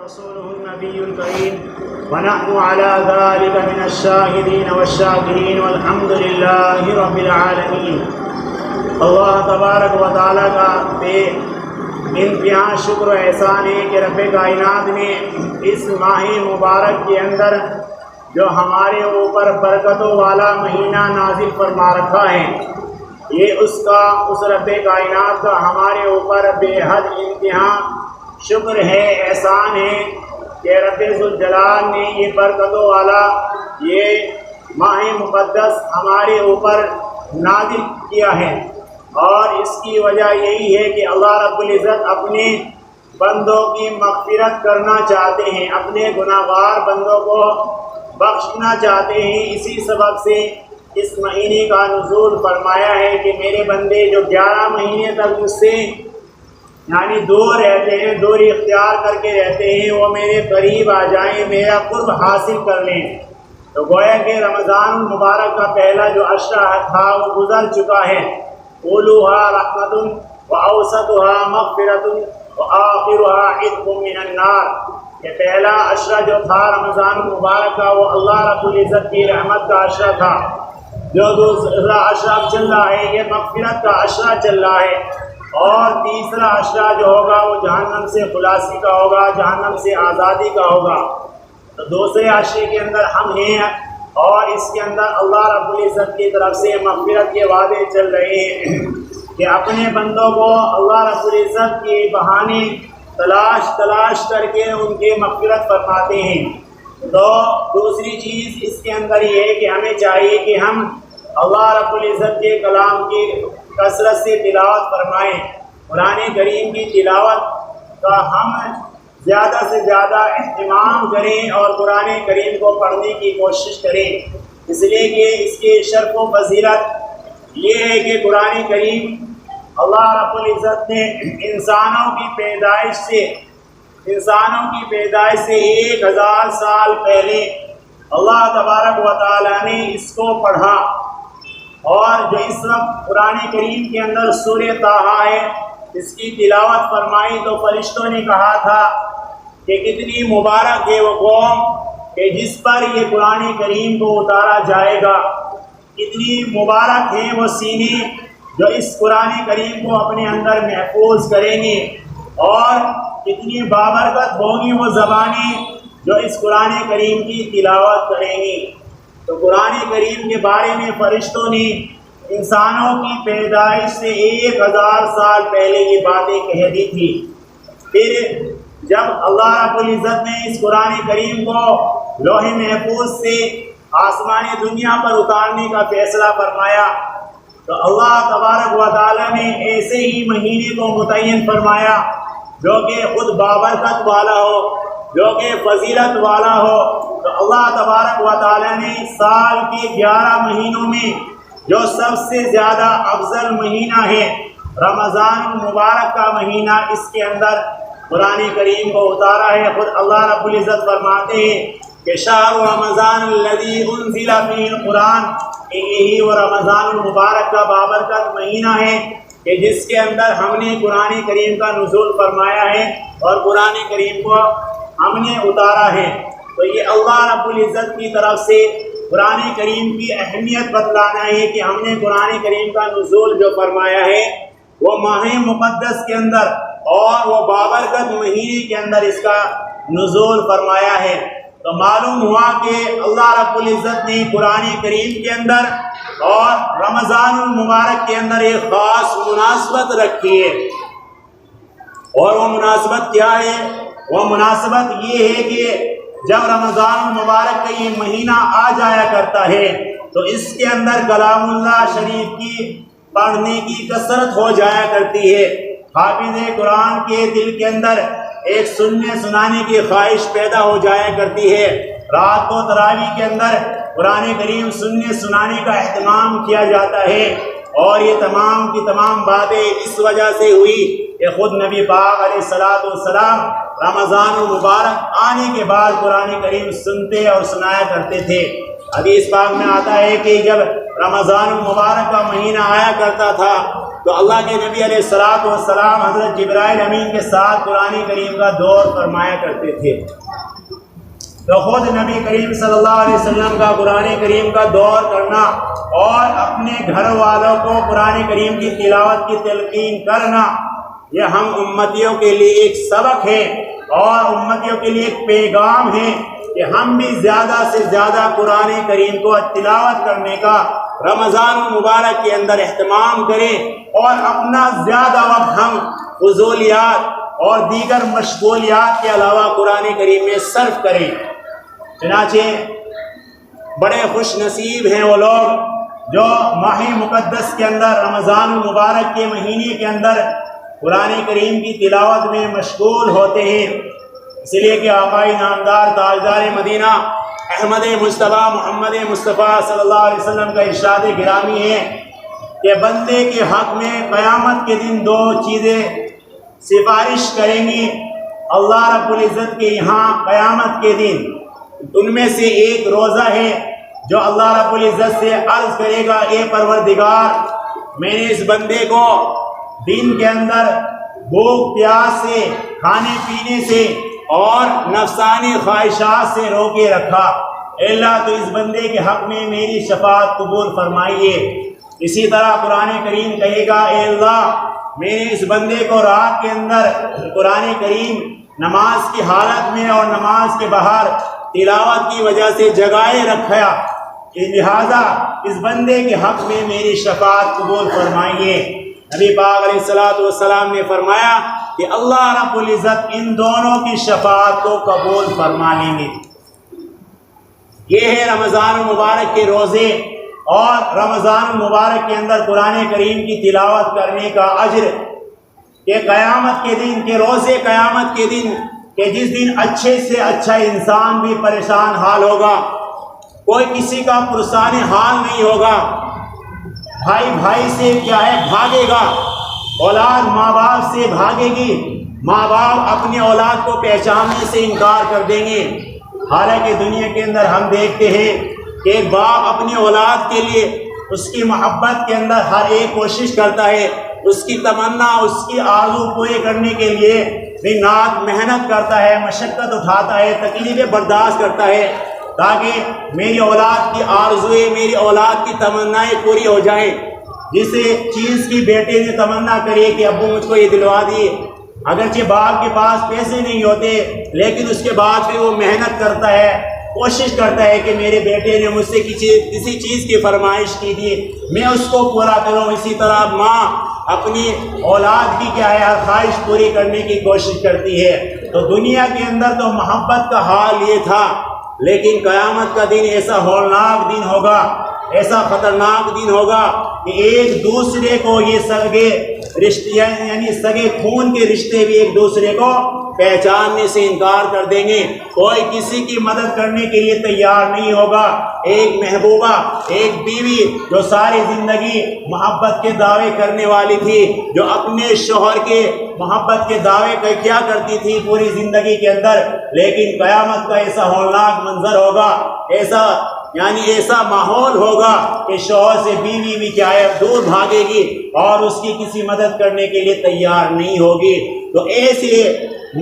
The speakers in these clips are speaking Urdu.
ورسوله النبي الكريم ونحن على ذلك من الشاهدين والشاكرين والحمد لله رب العالمين۔ اللہ تبارک و تعالیٰ کا بے انتہا شکر و احسان ہے کہ رب کائنات نے اس ماہ مبارک کے اندر جو ہمارے اوپر برکتوں والا مہینہ نازل فرما رکھا ہے، یہ اس رب کائنات کا ہمارے اوپر بے حد انتہا شکر ہے، احسان ہے کہ رب ذوالجلال نے یہ برکتوں والا یہ ماہ مقدس ہمارے اوپر نازل کیا ہے۔ اور اس کی وجہ یہی ہے کہ اللہ رب العزت اپنے بندوں کی مغفرت کرنا چاہتے ہیں، اپنے گناہگار بندوں کو بخشنا چاہتے ہیں۔ اسی سبب سے اس مہینے کا نزول فرمایا ہے کہ میرے بندے جو 11 مہینے تک مجھ سے یعنی دور رہتے ہیں، دوری اختیار کر کے رہتے ہیں، وہ میرے قریب آ جائیں، میرا قرب حاصل کر لیں۔ تو گویا کہ رمضان المبارک کا پہلا جو عشرہ تھا وہ گزر چکا ہے۔ اولوہا رحمت واوسطھا مغفرۃ وآخرھا عتق من النار۔ یہ پہلا عشرہ جو تھا رمضان المبارک کا وہ اللہ رب العزت کی رحمت کا عشرہ تھا۔ جو دوسرا عشرہ چل رہا ہے یہ مغفرت کا عشرہ چل رہا ہے، اور تیسرا عشرہ جو ہوگا وہ جہنم سے خلاصی کا ہوگا، جہنم سے آزادی کا ہوگا۔ تو دوسرے عشرے کے اندر ہم ہیں، اور اس کے اندر اللہ رب العزت کی طرف سے مغفرت کے وعدے چل رہے ہیں کہ اپنے بندوں کو اللہ رب العزت کے بہانے تلاش کر کے ان کے مغفرت فرماتے ہیں۔ تو دوسری چیز اس کے اندر یہ ہے کہ ہمیں چاہیے کہ ہم اللہ رب العزت کے کلام کی کثرت سے تلاوت فرمائیں، قرآن کریم کی تلاوت کا ہم زیادہ سے زیادہ اہتمام کریں اور قرآن کریم کو پڑھنے کی کوشش کریں، اس لیے کہ اس کے شرف و فضیلت یہ ہے کہ قرآن کریم اللہ رب العزت نے انسانوں کی پیدائش سے 1000 سال پہلے اللہ تبارک و تعالیٰ نے اس کو پڑھا۔ اور جو اس وقت قرآن کریم کے اندر سورہ طٰہٰ ہے، اس کی تلاوت فرمائی تو فرشتوں نے کہا تھا کہ کتنی مبارک ہے وہ قوم کہ جس پر یہ قرآن کریم کو اتارا جائے گا، کتنی مبارک ہیں وہ سینے جو اس قرآن کریم کو اپنے اندر محفوظ کریں گے، اور کتنی بابرکت ہوں گی وہ زبانیں جو اس قرآن کریم کی تلاوت کریں گی۔ تو قرآن کریم کے بارے میں فرشتوں نے انسانوں کی پیدائش سے 1000 سال پہلے یہ باتیں کہہ دی تھی۔ پھر جب اللہ رب العزت نے اس قرآن کریم کو لوح محفوظ سے آسمانی دنیا پر اتارنے کا فیصلہ فرمایا تو اللہ تبارک و تعالیٰ نے ایسے ہی مہینے کو متعین فرمایا جو کہ خود بابرکت والا ہو، جو کہ فضیلت والا ہو۔ تو اللہ تبارک و تعالیٰ نے سال کے 11 مہینوں میں جو سب سے زیادہ افضل مہینہ ہے رمضان المبارک کا مہینہ، اس کے اندر قرآن کریم کو اتارا ہے۔ خود اللہ رب العزت فرماتے ہیں کہ شہر رمضان الذی انزل فیہ القرآن، یہی وہ رمضان المبارک کا بابرکت مہینہ ہے کہ جس کے اندر ہم نے قرآن کریم کا نزول فرمایا ہے اور قرآن کریم کو ہم نے اتارا ہے۔ تو یہ اللہ رب العزت کی طرف سے قرآن کریم کی اہمیت بتلانا ہے کہ ہم نے قرآن کریم کا نزول جو فرمایا ہے وہ ماہ مقدس کے اندر اور وہ بابرکت مہینے کے اندر اس کا نزول فرمایا ہے۔ تو معلوم ہوا کہ اللہ رب العزت نے قرآن کریم کے اندر اور رمضان المبارک کے اندر ایک خاص مناسبت رکھی ہے، اور وہ مناسبت کیا ہے؟ وہ مناسبت یہ ہے کہ جب رمضان المبارک کا یہ مہینہ آ جایا کرتا ہے تو اس کے اندر کلام اللہ شریف کی پڑھنے کی کثرت ہو جایا کرتی ہے۔ حافظ قرآن کے دل کے اندر ایک سننے سنانے کی خواہش پیدا ہو جایا کرتی ہے۔ رات کو تراویح کے اندر قرآن کریم سننے سنانے کا اہتمام کیا جاتا ہے، اور یہ تمام کی تمام باتیں اس وجہ سے ہوئی کہ خود نبی پاک علیہ الصلوۃ والسلام رمضان المبارک آنے کے بعد قرآن کریم سنتے اور سنایا کرتے تھے۔ حدیث پاک میں آتا ہے کہ جب رمضان المبارک کا مہینہ آیا کرتا تھا تو تو اللہ کے نبی علیہ الصلوۃ والسلام حضرت جبرائیل امین کے ساتھ قرآن کریم کا دور فرمایا کرتے تھے۔ تو خود نبی کریم صلی اللہ علیہ وسلم کا قرآن کریم کا دور کرنا اور اپنے گھر والوں کو قرآن کریم کی تلاوت کی تلقین کرنا، یہ ہم امتیوں کے لیے ایک سبق ہے اور امتیوں کے لیے ایک پیغام ہے کہ ہم بھی زیادہ سے زیادہ قرآن کریم کو تلاوت کرنے کا رمضان المبارک کے اندر اہتمام کریں اور اپنا زیادہ وقت ہم فضولیات اور دیگر مشغولیات کے علاوہ قرآن کریم میں صرف کریں۔ چنانچہ بڑے خوش نصیب ہیں وہ لوگ جو ماہ مقدس کے اندر رمضان المبارک کے مہینے کے اندر قرآن کریم کی تلاوت میں مشغول ہوتے ہیں، اس لیے کہ آقائے نامدار تاجدار مدینہ احمد مصطفیٰ محمد مصطفیٰ صلی اللہ علیہ وسلم کا ارشاد گرامی ہے کہ بندے کے حق میں قیامت کے دن دو چیزیں سفارش کریں گی اللہ رب العزت کے یہاں قیامت کے دن۔ ان میں سے ایک روزہ ہے جو اللہ رب العزت سے عرض کرے گا، اے پروردگار، میں نے اس بندے کو دن کے اندر بھوک پیاس سے، کھانے پینے سے اور نفسانی خواہشات سے روکے رکھا، اے اللہ تو اس بندے کے حق میں میری شفاعت قبول فرمائیے۔ اسی طرح قرآن کریم کہے گا، اے اللہ میں نے اس بندے کو رات کے اندر قرآن کریم نماز کی حالت میں اور نماز کے باہر تلاوت کی وجہ سے جگائے رکھا، لہذا اس بندے کے حق میں میری شفاعت قبول فرمائیے۔ نبی پاک علیہ الصلوۃ والسلام نے فرمایا کہ اللہ رب العزت ان دونوں کی شفاعت کو قبول فرما لیں گے۔ یہ ہے رمضان المبارک کے روزے اور رمضان المبارک کے اندر قرآن کریم کی تلاوت کرنے کا اجر، کہ قیامت کے دن، کہ روزے قیامت کے دن، کہ جس دن اچھے سے اچھا انسان بھی پریشان حال ہوگا، کوئی کسی کا پرسان حال نہیں ہوگا، بھائی بھائی سے کیا ہے بھاگے گا، اولاد ماں باپ سے بھاگے گی، ماں باپ اپنے اولاد کو پہچاننے سے انکار کر دیں گے۔ حالانکہ دنیا کے اندر ہم دیکھتے ہیں کہ ایک باپ اپنی اولاد کے لیے اس کی محبت کے اندر ہر ایک کوشش کرتا ہے، اس کی تمنا، اس کی آرزو پورے کرنے کے لیے دن رات محنت کرتا ہے، مشقت اٹھاتا ہے، تکلیفیں برداشت کرتا ہے تاکہ میری اولاد کی آرزویں، میری اولاد کی تمنائیں پوری ہو جائیں۔ جس چیز کی بیٹے نے تمنا کری کہ ابو مجھ کو یہ دلوا دیے، اگرچہ باپ کے پاس پیسے نہیں ہوتے لیکن اس کے بعد بھی وہ محنت کرتا ہے، کوشش کرتا ہے کہ میرے بیٹے نے مجھ سے کسی چیز کی فرمائش کی تھی، میں اس کو پورا کروں۔ اسی طرح ماں اپنی اولاد کی کیا ہے ہر خواہش پوری کرنے کی کوشش کرتی ہے۔ تو دنیا کے اندر تو محبت کا حال یہ تھا، لیکن قیامت کا دن ایسا ہولناک دن ہوگا، ایسا خطرناک دن ہوگا کہ ایک دوسرے کو یہ سگے رشتے، یعنی سگے خون کے رشتے بھی ایک دوسرے کو پہچاننے سے انکار کر دیں گے، کوئی کسی کی مدد کرنے کے لیے تیار نہیں ہوگا۔ ایک محبوبہ، ایک بیوی جو ساری زندگی محبت کے دعوے کرنے والی تھی، جو اپنے شوہر کے محبت کے دعوے کیا کرتی تھی پوری زندگی کے اندر، لیکن قیامت کا ایسا ہولناک منظر ہوگا، ایسا ماحول ہوگا کہ شوہر سے بیوی بھی کیا ہے دور بھاگے گی اور اس کی کسی مدد کرنے کے لیے تیار نہیں ہوگی۔ تو ایسے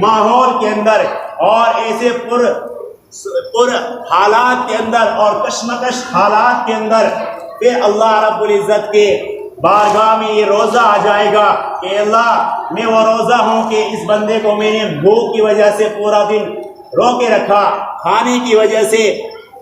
ماحول کے اندر اور ایسے پر حالات کے اندر اور کشمکش حالات کے اندر پھر اللہ رب العزت کے بارگاہ میں یہ روزہ آ جائے گا کہ اللہ میں وہ روزہ ہوں کہ اس بندے کو میں نے بھوک کی وجہ سے پورا دن روکے رکھا، کھانے کی وجہ سے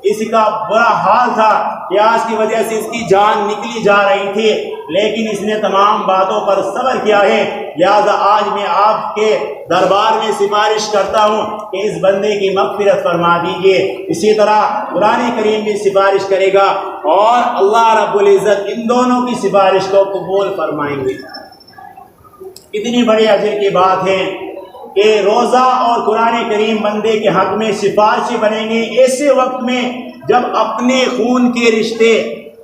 اس کا برا حال تھا، پیاس کی وجہ سے اس کی جان نکلی جا رہی تھی، لیکن اس نے تمام باتوں پر صبر کیا ہے، لہذا آج میں آپ کے دربار میں سفارش کرتا ہوں کہ اس بندے کی مغفرت فرما دیجئے۔ اسی طرح قرآن کریم بھی سفارش کرے گا اور اللہ رب العزت ان دونوں کی سفارش کو قبول فرمائیں گے۔ کتنی بڑے اجر کی بات ہے کہ روزہ اور قرآن کریم بندے کے حق میں سفارشی بنیں گے ایسے وقت میں جب اپنے خون کے رشتے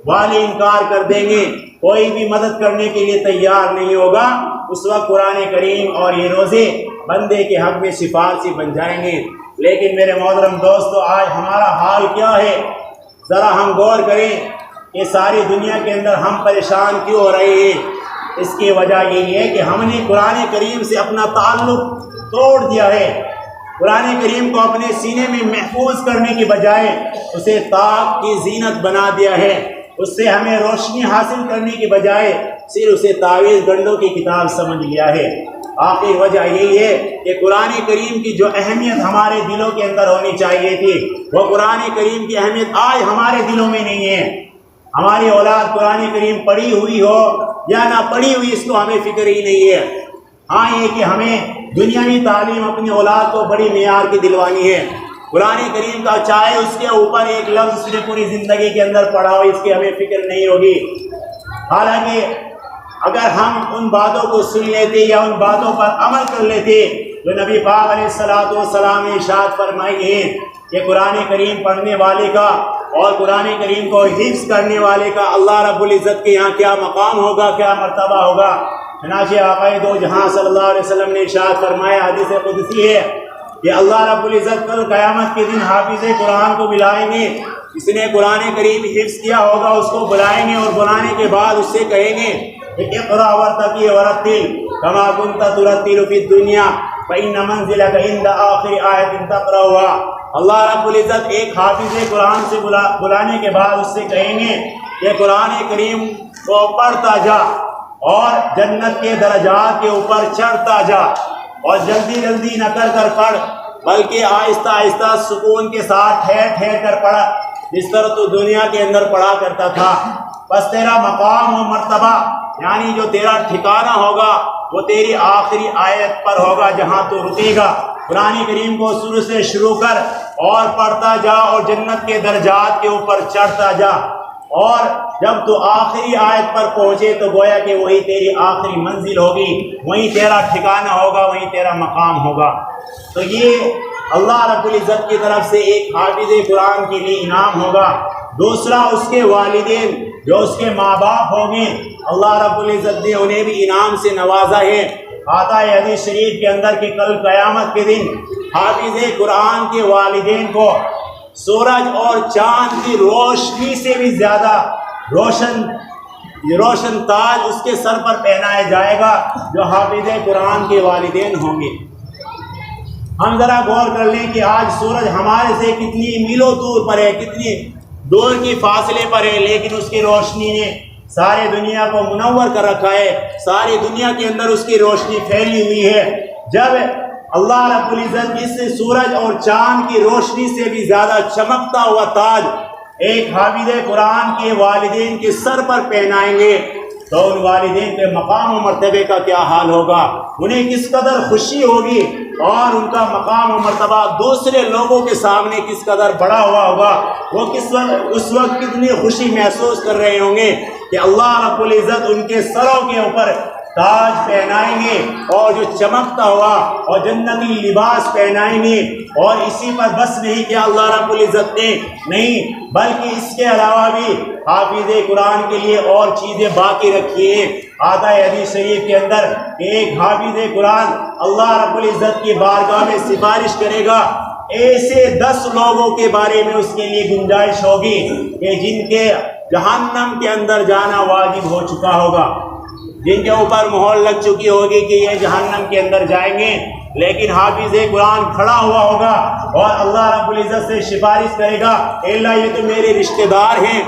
والے انکار کر دیں گے، کوئی بھی مدد کرنے کے لیے تیار نہیں ہوگا، اس وقت قرآن کریم اور یہ روزے بندے کے حق میں سفارشی بن جائیں گے۔ لیکن میرے محترم دوستو، آج ہمارا حال کیا ہے؟ ذرا ہم غور کریں کہ ساری دنیا کے اندر ہم پریشان کیوں ہو رہے ہیں؟ اس کی وجہ یہی ہے کہ ہم نے قرآن کریم سے اپنا تعلق توڑ دیا ہے۔ قرآن کریم کو اپنے سینے میں محفوظ کرنے کی بجائے اسے طاق کی زینت بنا دیا ہے۔ اس سے ہمیں روشنی حاصل کرنے کی بجائے صرف اسے تعویذ گنڈوں کی کتاب سمجھ لیا ہے۔ آخر وجہ یہی ہے کہ قرآن کریم کی جو اہمیت ہمارے دلوں کے اندر ہونی چاہیے تھی، وہ قرآن کریم کی اہمیت آج ہمارے دلوں میں نہیں ہے۔ ہماری اولاد قرآن کریم پڑھی ہوئی ہو یا نہ پڑھی ہوئی، اس کو ہمیں فکر ہی نہیں ہے۔ ہاں یہ کہ ہمیں دنیاوی تعلیم اپنی اولاد کو بڑی معیار کی دلوانی ہے۔ قرآن کریم کا چاہے اس کے اوپر ایک لفظ سے پوری زندگی کے اندر پڑھا ہو، اس کی ہمیں فکر نہیں ہوگی۔ حالانکہ اگر ہم ان باتوں کو سن لیتے یا ان باتوں پر عمل کر لیتے جو نبی پاک علیہ السلام نے ارشاد فرمائی ہے کہ قرآن کریم پڑھنے والے کا اور قرآن کریم کو حفظ کرنے والے کا اللہ رب العزت کے یہاں کیا مقام ہوگا، کیا مرتبہ ہوگا۔ چنانچہ آقا دو جہاں صلی اللہ علیہ وسلم نے ارشاد فرمایا، حدیث قدسی ہے کہ اللہ رب العزت کل قیامت کے دن حافظ قرآن کو بلائیں گے۔ جس نے قرآن کریم حفظ کیا ہوگا اس کو بلائیں گے اور بلانے کے بعد اس سے کہیں گے اقرأ وارتقی ورتل کما كنت ترتل فی الدنیا فإن منزلک عند آخر آیت تقرأها۔ اللہ رب العزت ایک حافظ قرآن سے بلانے کے بعد اس سے کہیں گے کہ قرآن کریم کو پڑھتا جا اور جنت کے درجات کے اوپر چڑھتا جا، اور جلدی جلدی نہ کر پڑھ بلکہ آہستہ آہستہ سکون کے ساتھ ٹھہر ٹھہر کر پڑھ، جس طرح تو دنیا کے اندر پڑھا کرتا تھا۔ بس تیرا مقام و مرتبہ یعنی جو تیرا ٹھکانہ ہوگا وہ تیری آخری آیت پر ہوگا جہاں تو رکے گا۔ قرآن کریم کو شروع سے شروع کر اور پڑھتا جا اور جنت کے درجات کے اوپر چڑھتا جا، اور جب تو آخری آیت پر پہنچے تو گویا کہ وہی تیری آخری منزل ہوگی، وہیں تیرا ٹھکانہ ہوگا، وہیں تیرا مقام ہوگا۔ تو یہ اللہ رب العزت کی طرف سے ایک حافظ قرآن کے لیے انعام ہوگا۔ دوسرا اس کے والدین جو اس کے ماں باپ ہوں گے، اللہ رب العزت نے انہیں بھی انعام سے نوازا ہے۔ آتا ہے حدیث شریف کے اندر کہ کل قیامت کے دن حافظ قرآن کے والدین کو سورج اور چاند کی روشنی سے بھی زیادہ روشن تاج اس کے سر پر پہنایا جائے گا جو حافظ قرآن کے والدین ہوں گے۔ ہم ذرا غور کر لیں کہ آج سورج ہمارے سے کتنی میلوں دور پر ہے، کتنی دور کی فاصلے پر ہے، لیکن اس کی روشنی نے سارے دنیا کو منور کر رکھا ہے، ساری دنیا کے اندر اس کی روشنی پھیلی ہوئی ہے۔ جب اللہ رب العزت اس سورج اور چاند کی روشنی سے بھی زیادہ چمکتا ہوا تاج ایک حافظ قرآن کے والدین کے سر پر پہنائیں گے تو ان والدین کے مقام و مرتبے کا کیا حال ہوگا، انہیں کس قدر خوشی ہوگی اور ان کا مقام و مرتبہ دوسرے لوگوں کے سامنے کس قدر بڑا ہوا ہوگا۔ وہ اس وقت کتنی خوشی محسوس کر رہے ہوں گے کہ اللہ رب العزت ان کے سروں کے اوپر تاج پہنائیں گے اور جو چمکتا ہوا اور جنتی لباس پہنائیں گے۔ اور اسی پر بس نہیں کہ اللہ رب العزت نے نہیں بلکہ اس کے علاوہ بھی حافظ قرآن کے لیے اور چیزیں باقی رکھی ہیں۔ آتا ہے حدیث شریف کے اندر کہ ایک حافظ قرآن اللہ رب العزت کی بارگاہ میں سفارش کرے گا، ایسے 10 لوگوں کے بارے میں اس کے لیے گنجائش ہوگی کہ جن کے جہنم کے اندر جانا واجب ہو چکا ہوگا، جن کے اوپر مہر لگ چکی ہوگی کہ یہ جہنم کے اندر جائیں گے، لیکن حافظ قرآن کھڑا ہوا ہوگا اور اللہ رب العزت سے سفارش کرے گا، اے اللہ یہ تو میرے رشتہ دار ہیں،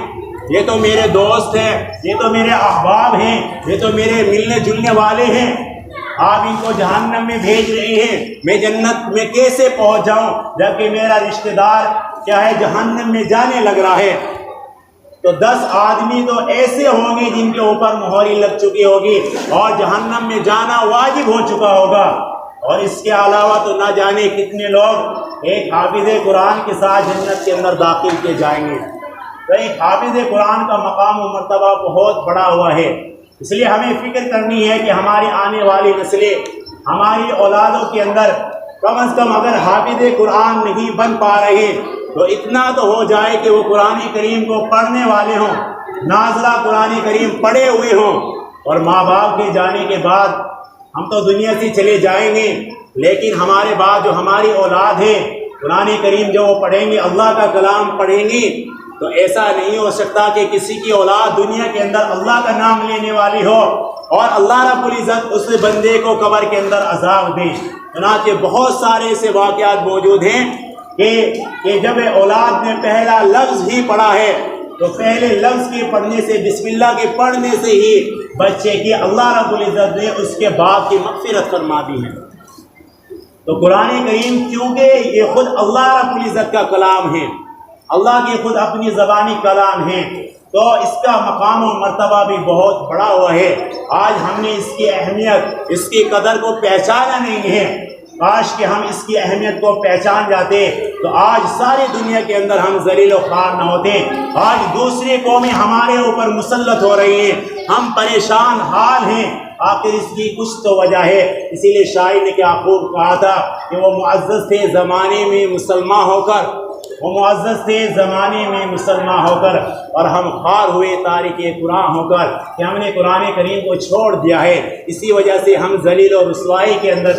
یہ تو میرے دوست ہیں، یہ تو میرے احباب ہیں، یہ تو میرے ملنے جلنے والے ہیں، آپ ان کو جہنم میں بھیج رہے ہیں، میں جنت میں کیسے پہنچ جاؤں جبکہ میرا رشتہ دار کیا ہے جہنم میں جانے لگ رہا ہے۔ تو 10 آدمی تو ایسے ہوں گے جن کے اوپر مہر لگ چکی ہوگی اور جہنم میں جانا واجب ہو چکا ہوگا، اور اس کے علاوہ تو نہ جانے کتنے لوگ ایک حافظ قرآن کے ساتھ جنت کے اندر داخل کیے جائیں گے۔ تو ایک حافظ قرآن کا مقام و مرتبہ بہت بڑا ہوا ہے، اس لیے ہمیں فکر کرنی ہے کہ ہماری آنے والی نسلیں، ہماری اولادوں کے اندر کم از کم اگر حافظ قرآن نہیں بن پا رہے تو اتنا تو ہو جائے کہ وہ قرآن کریم کو پڑھنے والے ہوں، نازلہ قرآن کریم پڑھے ہوئے ہوں، اور ماں باپ کے جانے کے بعد ہم تو دنیا سے چلے جائیں گے، لیکن ہمارے بعد جو ہماری اولاد ہے قرآن کریم جو وہ پڑھیں گے، اللہ کا کلام پڑھیں گے، تو ایسا نہیں ہو سکتا کہ کسی کی اولاد دنیا کے اندر اللہ کا نام لینے والی ہو اور اللہ رب العزت اس بندے کو قبر کے اندر عذاب دے۔ چنانچہ بہت سارے ایسے واقعات موجود ہیں کہ جب اولاد نے پہلا لفظ ہی پڑھا ہے تو پہلے لفظ کے پڑھنے سے، بسم اللہ کے پڑھنے سے ہی بچے کی اللہ رب العزت نے اس کے باپ کی مغفرت فرما دی ہے۔ تو قرآن کریم کیونکہ یہ خود اللہ رب العزت کا کلام ہے، اللہ کے خود اپنی زبانی کلام ہے، تو اس کا مقام و مرتبہ بھی بہت بڑا ہوا ہے۔ آج ہم نے اس کی اہمیت، اس کی قدر کو پہچانا نہیں ہے۔ کاش کہ ہم اس کی اہمیت کو پہچان جاتے تو آج ساری دنیا کے اندر ہم ذلیل و خوار نہ ہوتے۔ آج دوسری قومیں ہمارے اوپر مسلط ہو رہی ہیں، ہم پریشان حال ہیں، آخر اس کی کچھ تو وجہ ہے۔ اسی لیے شاعر نے کیا خوب کہا تھا کہ وہ معزز تھے زمانے میں مسلمان ہو کر، وہ معزز تھے زمانے میں مسلمان ہو کر، اور ہم خوار ہوئے تارک قرآن ہو کر کہ ہم نے قرآن کریم کو چھوڑ دیا ہے۔ اسی وجہ سے ہم ذلیل و رسوائی کے اندر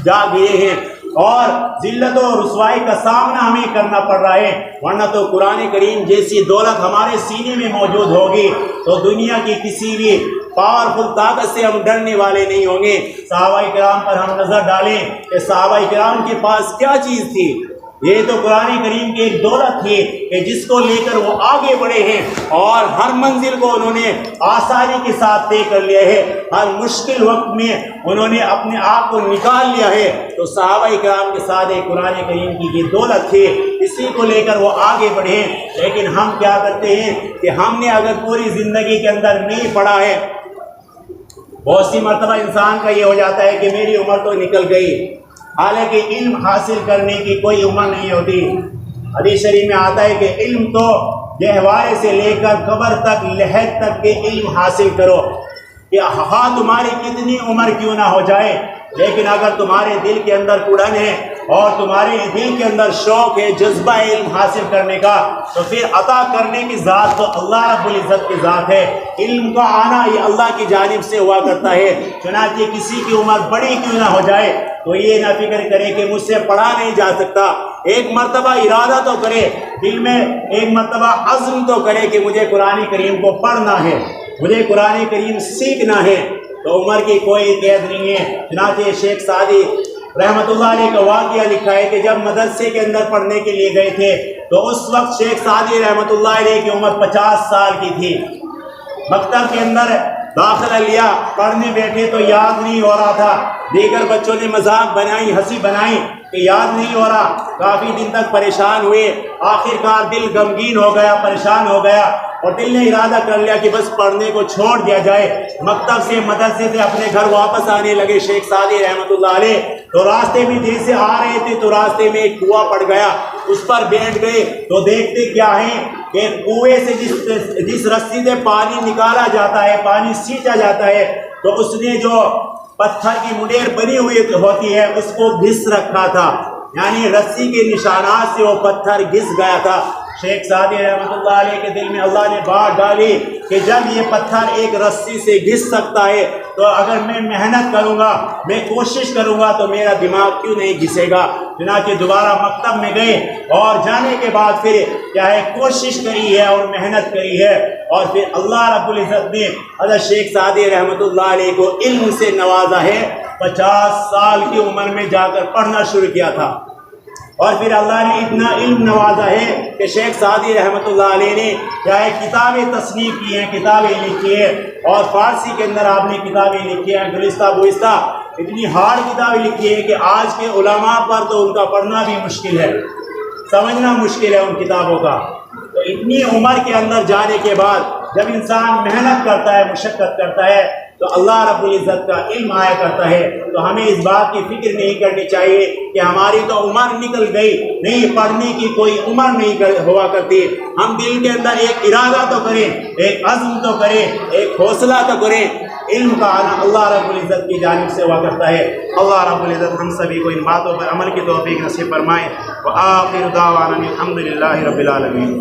جا گئے ہیں، اور ذلت و رسوائی کا سامنا ہمیں کرنا پڑ رہا ہے۔ ورنہ تو قرآن کریم جیسی دولت ہمارے سینے میں موجود ہوگی تو دنیا کی کسی بھی پاورفل طاقت سے ہم ڈرنے والے نہیں ہوں گے۔ صحابہ کرام پر ہم نظر ڈالیں کہ صحابہ کرام کے پاس کیا چیز تھی؟ یہ تو قرآن کریم کی ایک دولت تھی کہ جس کو لے کر وہ آگے بڑھے ہیں، اور ہر منزل کو انہوں نے آسانی کے ساتھ طے کر لیا ہے، ہر مشکل وقت میں انہوں نے اپنے آپ کو نکال لیا ہے۔ تو صحابہ کرام کے ساتھ ایک قرآن کریم کی یہ دولت تھی، اسی کو لے کر وہ آگے بڑھے ہیں۔ لیکن ہم کیا کرتے ہیں کہ ہم نے اگر پوری زندگی کے اندر نہیں پڑھا ہے، بہت سی مرتبہ انسان کا یہ ہو جاتا ہے کہ میری عمر تو نکل گئی، حالانکہ علم حاصل کرنے کی کوئی عمر نہیں ہوتی۔ حدیث شریف میں آتا ہے کہ علم تو گہوارے سے لے کر قبر تک، لحد تک کے علم حاصل کرو، کہ ہاں تمہاری کتنی عمر کیوں نہ ہو جائے، لیکن اگر تمہارے دل کے اندر کڑن ہے اور تمہارے دل کے اندر شوق ہے جذبہ علم حاصل کرنے کا، تو پھر عطا کرنے کی ذات تو اللہ رب العزت کی ذات ہے۔ علم کا آنا یہ اللہ کی جانب سے ہوا کرتا ہے۔ چنانچہ کسی کی عمر بڑی کیوں نہ ہو جائے تو یہ نہ فکر کرے کہ مجھ سے پڑھا نہیں جا سکتا، ایک مرتبہ ارادہ تو کرے، دل میں ایک مرتبہ عزم تو کرے کہ مجھے قرآن کریم کو پڑھنا ہے، مجھے قرآن کریم سیکھنا ہے۔ تو عمر کی کوئی قید نہیں ہے۔ چنانچہ شیخ سعدی رحمۃ اللہ علیہ کا واقعہ لکھا ہے کہ جب مدرسے کے اندر پڑھنے کے لیے گئے تھے تو اس وقت شیخ سعدی رحمۃ اللہ علیہ کی عمر 50 سال کی تھی۔ مکتب کے اندر داخلہ لیا، پڑھنے بیٹھے تو یاد نہیں ہو رہا تھا، دیگر بچوں نے مذاق بنائی، ہنسی بنائی کہ یاد نہیں ہو رہا، کافی دن تک پریشان ہوئے، آخرکار دل غمگین ہو گیا، پریشان ہو گیا، اور دل نے ارادہ کر لیا کہ بس پڑھنے کو چھوڑ دیا جائے۔ مکتب سے، مدرسے سے اپنے گھر واپس آنے لگے شیخ سعدی رحمۃ اللہ علیہ، تو راستے میں جیسے آ رہے تھے تو راستے میں ایک کنواں پڑ گیا، اس پر بیٹھ گئے تو دیکھتے کیا ہے کہ کنویں سے جس رسی سے پانی نکالا جاتا ہے، پانی سینچا جاتا ہے، تو اس نے جو پتھر کی منڈیر بنی ہوئی ہوتی ہے اس کو گھس رکھا تھا، یعنی رسی کے نشانات سے وہ پتھر گھس گیا تھا۔ شیخ سعدی رحمۃ اللہ علیہ کے دل میں اللہ نے بات ڈالی کہ جب یہ پتھر ایک رسی سے گھس سکتا ہے تو اگر میں محنت کروں گا، میں کوشش کروں گا تو میرا دماغ کیوں نہیں گھسے گا۔ چنانچہ دوبارہ مکتب میں گئے اور جانے کے بعد پھر کیا ہے کوشش کری ہے اور محنت کری ہے، اور پھر اللہ رب العزت نے حضرت شیخ سعدی رحمۃ اللہ علیہ کو علم سے نوازا ہے۔ 50 سال کی عمر میں جا کر پڑھنا شروع کیا تھا، اور پھر اللہ نے اتنا علم نوازا ہے کہ شیخ سعدی رحمۃ اللہ علیہ نے کیا ہے کتابیں تصنیف کی ہیں، کتابیں لکھی ہیں، اور فارسی کے اندر آپ نے کتابیں لکھی ہیں، گلستہ گوستہ، اتنی ہارڈ کتابیں لکھی ہیں کہ آج کے علماء پر تو ان کا پڑھنا بھی مشکل ہے، سمجھنا مشکل ہے ان کتابوں کا۔ تو اتنی عمر کے اندر جانے کے بعد جب انسان محنت کرتا ہے، مشقت کرتا ہے، تو اللہ رب العزت کا علم آیا کرتا ہے۔ تو ہمیں اس بات کی فکر نہیں کرنی چاہیے کہ ہماری تو عمر نکل گئی، نہیں، پڑھنے کی کوئی عمر نہیں ہوا کرتی۔ ہم دل کے اندر ایک ارادہ تو کریں، ایک عزم تو کریں، ایک حوصلہ تو کریں۔ علم کا آنا اللہ رب العزت کی جانب سے ہوا کرتا ہے۔ اللہ رب العزت ہم سبھی کو ان باتوں پر عمل کی توفیق نصیب فرمائے۔ وآخر دعوانا الحمد للہ رب العالمین۔